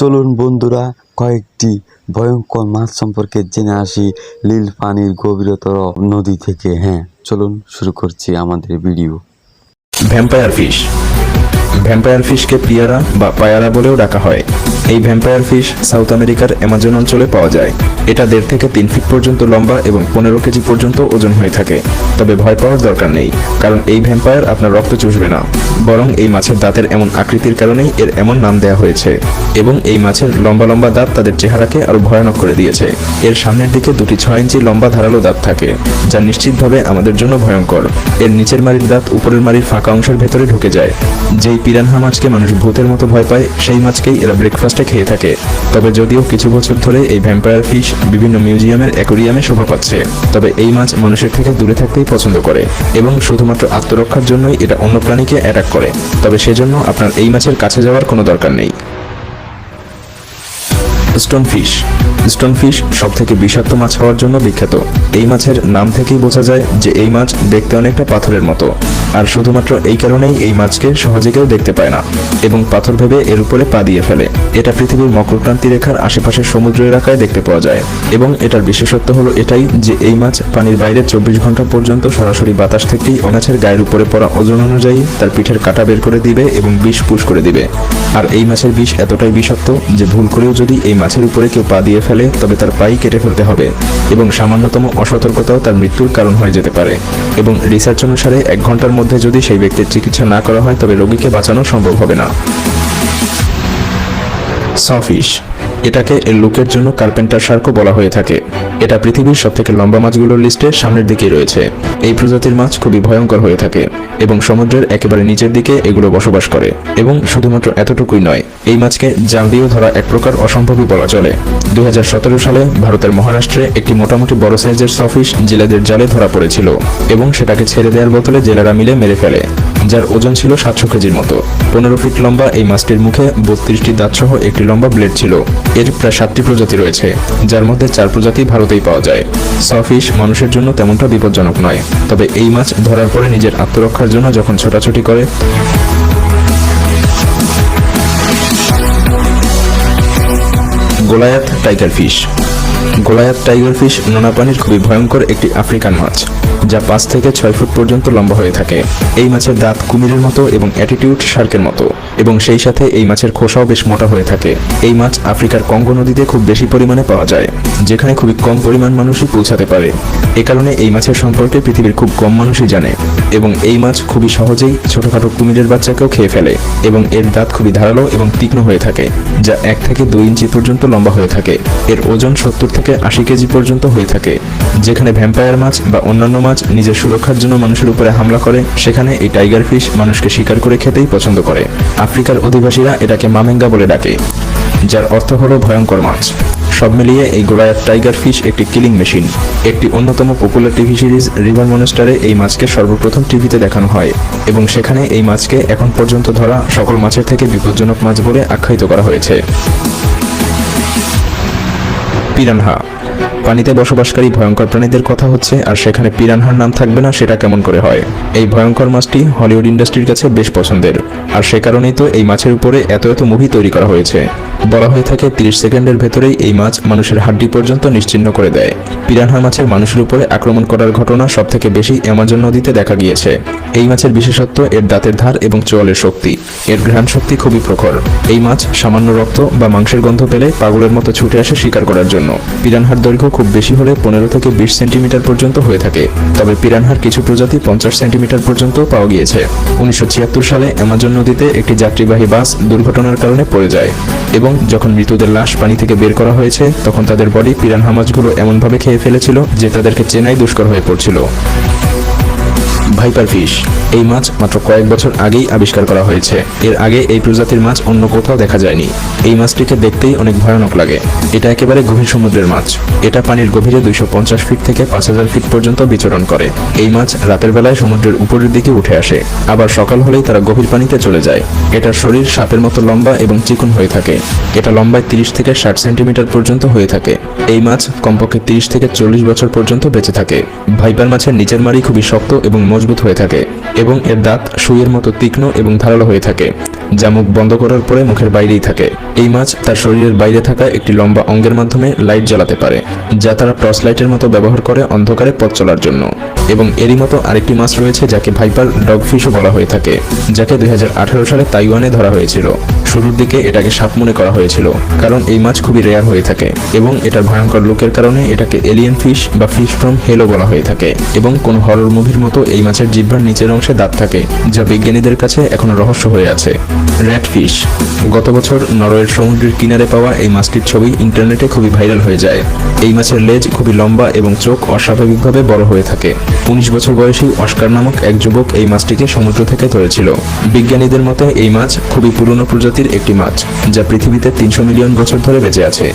চলুন বন্ধুরা, কয়েকটি ভয়ঙ্কর মাছ সম্পর্কে জেনে আসি নীল পানির গভীরতর নদী থেকে। চলুন শুরু করছি আমাদের ভিডিও। Vampire fish. ভ্যাম্পায়ার ফিশকে পিয়ারা বা পায়ারা বলেও ডাকা হয়। এই ভ্যাম্পায়ার ফিশ সাউথ আমেরিকার অ্যামাজন অঞ্চলে পাওয়া যায়। এটা 1.5 থেকে 3 ফিট পর্যন্ত লম্বা এবং 15 কেজি পর্যন্ত ওজন হয়ে থাকে। তবে ভয় পাওয়ার দরকার নেই, কারণ এই ভ্যাম্পায়ার আপনার রক্ত চুষবে না, বরং এই মাছের দাঁতের এমন আকৃতির কারণেই এর এমন নাম দেওয়া হয়েছে। এবং এই মাছের লম্বা লম্বা দাঁত তাদের চেহারাকে আরো ভয়ানক করে দিয়েছে। এর সামনের দিকে 2টি 6 ইঞ্চি লম্বা ধারালো দাঁত থাকে, যা নিশ্চিতভাবে আমাদের জন্য ভয়ঙ্কর। এর নিচের মারির দাঁত উপরের মারির ফাঁকা অংশের ভেতরে ঢুকে যায়। যেই পিরানহা মাছকে মানুষ ভূতের মতো ভয় পায়, সেই মাছকেই এরা ব্রেকফাস্টে খেয়ে থাকে। তবে যদিও কিছু বছর ধরে এই ভ্যাম্পায়ার ফিশ বিভিন্ন মিউজিয়ামের অ্যাকোরিয়ামে শোভা পাচ্ছে, তবে এই মাছ মানুষের থেকে দূরে থাকতেই পছন্দ করে এবং শুধুমাত্র আত্মরক্ষার জন্যই এটা অন্য প্রাণীকে অ্যাটাক করে। তবে সেজন্য আপনার এই মাছের কাছে যাওয়ার কোনো দরকার নেই। স্টোনফিশ। স্টোনফিশ সবথেকে বিষাক্ত মাছ হওয়ার জন্য বিখ্যাত। এই মাছের নাম থেকেই বোঝা যায় যে এই মাছ দেখতে অনেকটা পাথরের মতো, আর শুধুমাত্র এই কারণেই এই মাছকে সহজে কেউ দেখতে পায় না এবং পাথর ভেবে এর উপরে পা দিয়ে ফেলে। এটা পৃথিবীর মকরক্রান্তি রেখার আশেপাশের সমুদ্র এলাকায় দেখতে পাওয়া যায় এবং এটার বিশেষত্ব হলো এটাই যে এই মাছ পানির বাইরে 24 ঘন্টা পর্যন্ত সরাসরি বাতাস থেকেই মাছের গায়ের উপরে পড়া ওজন অনুযায়ী তার পিঠের কাটা বের করে দিবে এবং বিষ পুশ করে দিবে। আর এই মাছের বিষ এতটাই বিষাক্ত যে ভুল করেও যদি এই মাছের উপরে কেউ পা দিয়ে ফেলে, তবে তার পাই কেটে ফেলতে হবে এবং সামান্যতম অসতর্কতাও তার মৃত্যুর কারণ হয়ে যেতে পারে। এবং রিসার্চ অনুসারে 1 ঘন্টার মধ্যে যদি সেই ব্যক্তির চিকিৎসা না করা হয়, তবে রোগীকে বাঁচানো সম্ভব হবে না। সফিশ। এটাকে এর লুকের জন্য কার্পেন্টার শার্কও বলা হয়ে থাকে। এটা পৃথিবীর সবথেকে লম্বা মাছগুলোর লিস্টে সামনের দিকেই রয়েছে। এই প্রজাতির মাছ খুবই ভয়ঙ্কর হয়ে থাকে এবং সমুদ্রের একেবারে নিচের দিকে এগুলো বসবাস করে। এবং শুধুমাত্র এতটুকুই নয়, এই মাছকে জাল দিয়েও ধরা এক প্রকার অসম্ভবই বলা চলে। 2017 সালে ভারতের মহারাষ্ট্রে একটি মোটামুটি বড় সাইজের সফিশ জেলেদের জালে ধরা পড়েছিল এবং সেটাকে ছেড়ে দেওয়ার বদলে জেলেরা মিলে মেরে ফেলে, যার ওজন ছিল 700 কেজির মতো। 15 ফিট লম্বা এই মাছটির মুখে 32টি দাঁত সহ একটি লম্বা ব্লেড ছিল। এর প্রায় 7টি প্রজাতি রয়েছে, যার মধ্যে 4 প্রজাতি ভারতেই পাওয়া যায়। সফিশ মানুষের জন্য তেমনটা বিপজ্জনক নয়, তবে এই মাছ ধরার পরে নিজের আত্মরক্ষার জন্য যখন ছোটাছুটি করে। গোলায়াত টাইগার ফিশ। গোলায়াত টাইগার ফিশ নোনা পানির খুবই ভয়ঙ্কর একটি আফ্রিকান মাছ, যা 5 থেকে 6 ফুট পর্যন্ত লম্বা হয়ে থাকে। এই মাছের দাঁত কুমিরের মতো এবং অ্যাটিটিউড শার্কের মতো, এবং সেই সাথে এই মাছের খোসাও বেশ মোটা হয়ে থাকে। এই মাছ আফ্রিকার কঙ্গো নদীতে খুব বেশি পরিমাণে পাওয়া যায়, যেখানে খুবই কম পরিমাণ মানুষই পৌঁছাতে পারে। এ কারণে এই মাছের সম্পর্কে পৃথিবীর খুব কম মানুষই জানে। এবং এই মাছ খুবই সহজেই ছোটখাটো কুমিরের বাচ্চাকেও খেয়ে ফেলে এবং এর দাঁত খুবই ধারালো এবং তীক্ষ্ণ হয়ে থাকে, যা 1 থেকে 2 ইঞ্চি পর্যন্ত লম্বা হয়ে থাকে। এর ওজন 70 থেকে 80 কেজি পর্যন্ত হয়ে থাকে। যেখানে ভ্যাম্পায়ার মাছ বা অন্যান্য মাছ নিজের সুরক্ষার জন্য মানুষের উপরে হামলা করে, সেখানে এই টাইগার ফিশ মানুষকে শিকার করে খেতেই পছন্দ করে। আফ্রিকার অধিবাসীরা এটাকে মামেঙ্গা বলে ডাকে, যার অর্থ হলো ভয়ঙ্কর মাছ। সব মিলিয়ে এই গোলায়াত টাইগার ফিশ একটি কিলিং মেশিন। একটি অন্যতম পপুলার টিভি সিরিজ রিভার মনস্টারে এই মাছকে সর্বপ্রথম টিভিতে দেখানো হয় এবং সেখানে এই মাছকে এখন পর্যন্ত ধরা সকল মাছের থেকে বিপজ্জনক মাছ বলে আখ্যায়িত করা হয়েছে। পিরানহা। পানিতে বসবাসকারী ভয়ঙ্কর প্রাণীদের কথা হচ্ছে, আর সেখানে পিরানহার নাম থাকবে না সেটা কেমন করে হয়? এই ভয়ঙ্কর মাছটি হলিউড ইন্ডাস্ট্রির কাছে বেশ পছন্দের, আর সে কারণেই তো এই মাছের উপরে এত এত মুভি তৈরি করা হয়েছে। বলা হয়ে থাকে 30 সেকেন্ডের ভেতরেই এই মাছ মানুষের হাড্ডি পর্যন্ত নিশ্চিহ্ন করে দেয়। পিরানহা মাছের মানুষের উপরে আক্রমণ করার ঘটনা সবথেকে বেশি অ্যামাজন নদীতে দেখা গিয়েছে। এই মাছের বিশেষত্ব এর দাঁতের ধার এবং চোয়ালের শক্তি। এর ঘ্রাণ শক্তি খুবই প্রখর। এই মাছ সামান্য রক্ত বা মাংসের গন্ধ পেলে পাগলের মতো ছুটে আসে শিকার করার জন্য। পিরানহার দৈর্ঘ্য খুব বেশি হলে 15 থেকে 20 সেন্টিমিটার পর্যন্ত হয়ে থাকে, তবে পিরানহার কিছু প্রজাতি 50 সেন্টিমিটার পর্যন্ত পাওয়া গিয়েছে। 1976 সালে অ্যামাজন নদীতে একটি যাত্রীবাহী বাস দুর্ঘটনার কারণে পড়ে যায় এবং যখন মৃতদের লাশ পানি থেকে বের করা হয়েছে, তখন তাদের বডি পিরানহা মাছগুলো এমনভাবে খেয়ে ফেলেছিল যে তাদেরকে চেনাই দুষ্কর হয়ে পড়ছিল। Viper fish. এই মাছ মাত্র কয়েক বছর আগেই আবিষ্কার করা হয়েছে। এর আগে এই প্রজাতির মাছ অন্য কোথাও দেখা যায়নি। এই মাছটিকে দেখতেই অনেক ভয়ানক লাগে। এটা একেবারে গভীর সমুদ্রের মাছ। এটা পানির গভীরে 250 ফিট থেকে 5000 ফিট পর্যন্ত বিচরণ করে। এই মাছ রাতের বেলায় সমুদ্রের উপরের দিকে উঠে আসে, আবার সকাল হলেই তারা গভীর পানিতে চলে যায়। এটার শরীর সাপের মতো লম্বা এবং চিকন হয়ে থাকে। এটা লম্বায় 30 থেকে 60 সেন্টিমিটার পর্যন্ত হয়ে থাকে। এই মাছ কমপক্ষে 30 থেকে 40 বছর পর্যন্ত বেঁচে থাকে। ভাইপার মাছের নিচের মাড়ি খুবই শক্ত এবং মজবুত হয়ে থাকে এবং এর দাঁত সুইয়ের মতো তীক্ষ্ণ এবং ধারালো হয়ে থাকে, যা মুখ বন্ধ করার পরে মুখের বাইরেই থাকে। এই মাছ তার শরীরের বাইরে থাকা একটি লম্বা অঙ্গের মাধ্যমে লাইট জ্বালাতে পারে, যা তারা টর্চ লাইটের মতো ব্যবহার করে অন্ধকারে পথ চলার জন্য। এবং এরই মতো আরেকটি মাছ রয়েছে যাকে ভাইপার ডগফিশও বলা হয়ে থাকে, যাকে 2018 সালে তাইওয়ানে ধরা হয়েছিল। শুরুর দিকে এটাকে সাপ মনে করা হয়েছিল, কারণ এই মাছ খুবই রেয়ার হয়ে থাকে এবং এটার ভয়ঙ্কর লুকের কারণে এটাকে এলিয়েন ফিশ বা ফিশ ফ্রম হেলো বলা হয়ে থাকে। এবং কোন হরর মুভির মতো এই মাছের জিহ্বার নিচের অংশে দাঁত থাকে, যা বিজ্ঞানীদের কাছে এখনো রহস্য হয়ে আছে। Rat fish. গত বছর নরওয়ের সমুদ্রের কিনারে পাওয়া এই মাছটির ছবি ইন্টারনেটে খুবই ভাইরাল হয়ে যায়। এই মাছের লেজ খুবই লম্বা এবং চোখ অস্বাভাবিকভাবে বড় হয়ে থাকে। 19 বছর বয়সী অস্কার নামক এক যুবক এই মাছটিকে সমুদ্র থেকে ধরেছিল। বিজ্ঞানীদের মতে এই মাছ খুবই পুরনো প্রজাতির একটি মাছ, যা পৃথিবীতে 300 মিলিয়ন বছর ধরে বেঁচে আছে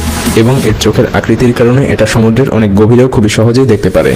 এবং এর চোখের আকৃতির কারণে এটা সমুদ্রের অনেক গভীরেও খুবই সহজেই দেখতে পারে।